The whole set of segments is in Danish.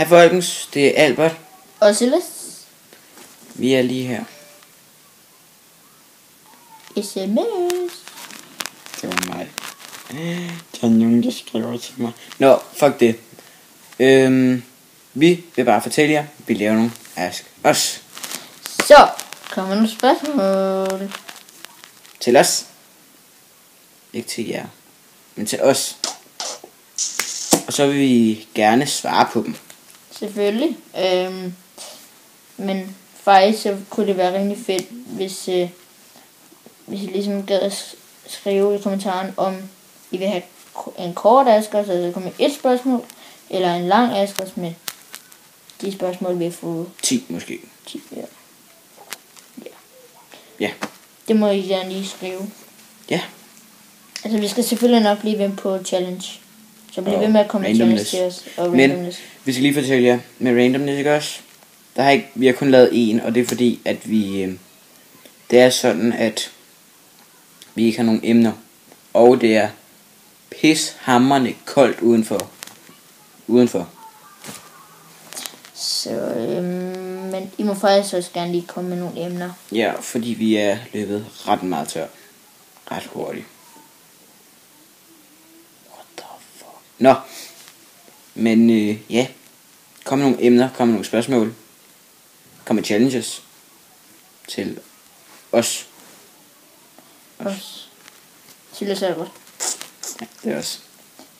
Hej folkens, det er Albert. Og Silas. Vi er lige her. SMS. Det var mig. Der er nogen, der skriver til mig. Nå, fuck det. Vi vil bare fortælle jer, vi laver nogle Ask Us. Så kommer nogle spørgsmål. Til os. Ikke til jer, men til os. Og så vil vi gerne svare på dem. Selvfølgelig. Men faktisk så kunne det være rimelig fedt, hvis I ligesom gad at skrive i kommentaren, om I vil have en kort Ask Us, altså der kommer et spørgsmål, eller en lang Ask Us med de spørgsmål, vi har fået. 10 måske. 10, ja. Ja. Det må I gerne lige skrive. Ja. Altså vi skal selvfølgelig nok blive ved på challenge. Så bliv ved med at komme med challenge til os. Og randomness. Men vi skal lige fortælle jer med randomness, ikke også? Vi har kun lavet en, og det er fordi, at det er sådan, at vi ikke har nogen emner. Og det er pishamrende koldt udenfor. Så, men I må faktisk også gerne lige komme med nogle emner. Ja, fordi vi er løbet ret meget tør. Ret hurtigt. What the fuck? Nå. Men ja. Kom med nogle emner, kom med nogle spørgsmål. Kom med challenges. Til os. Os. Silas Albert. Ja, det er os.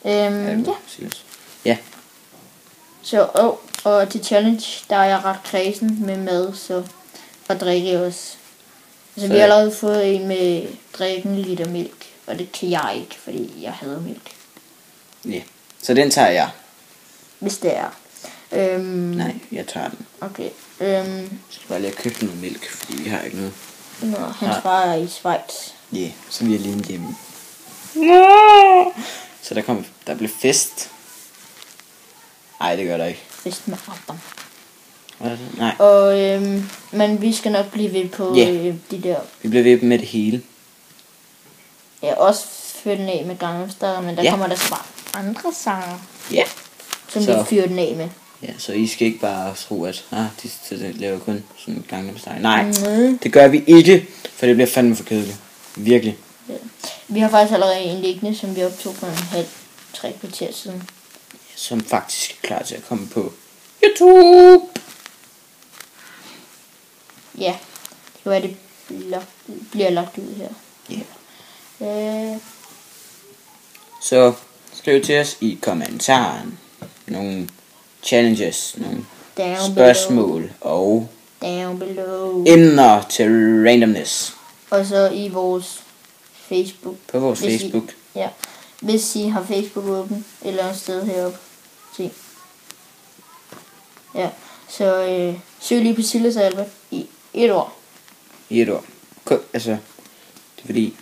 Ja. Silas. Ja. Så, og til challenge, der er jeg ret kredsen med mad, så og drikke også. Altså vi har allerede fået en med drikken liter mælk, og det kan jeg ikke, fordi jeg hader mælk. Ja, så den tager jeg. Hvis det er. Nej, jeg tager den. Okay. Jeg skal bare lige købe noget mælk, fordi vi har ikke noget. Nå, hans far er i Schweiz. Ja, så vi er lige hjemme. Så der blev fest. Nej, det gør der ikke. Fest med Adam. Nej. Og men vi skal nok blive ved på de der. Vi bliver ved med det hele. Ja, også fyre den af med Gangnam Style, men der kommer der bare andre sange. Ja. Som vi fyrer den af med. Ja, så I skal ikke bare tro, at de laver kun sådan en Gangnam Style. Nej, det gør vi ikke, for det bliver fandme for kedeligt. Virkelig. Ja. Vi har faktisk allerede en liggende, som vi optog for 2,5-3 kvarter siden. Som faktisk er klar til at komme på YouTube. Ja, det kan være, det bliver lagt ud her. Ja. Så skriv til os i kommentaren nogle challenges, nogle spørgsmål og emner til randomness. Og så i vores Facebook. På vores Facebook. Hvis I har Facebook åben et eller andet sted heroppe. Se. Ja, så søg lige på Silas Albert i 1 år. I 1 år. Altså, det er fordi,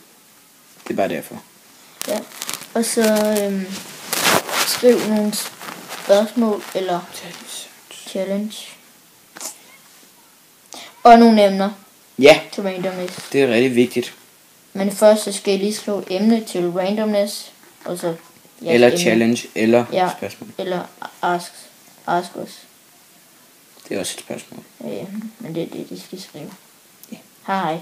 det er bare derfor. Ja, og så skriv nogle spørgsmål eller challenge. Og nogle emner. Ja, til randomness. Det er rigtig vigtigt. Men først så skal I lige skrive emne til randomness. Og så eller emne. Challenge, eller spørgsmål. Eller ask us. Det er også et spørgsmål. Ja, men det er det, de skal skrive. Ja. Hej.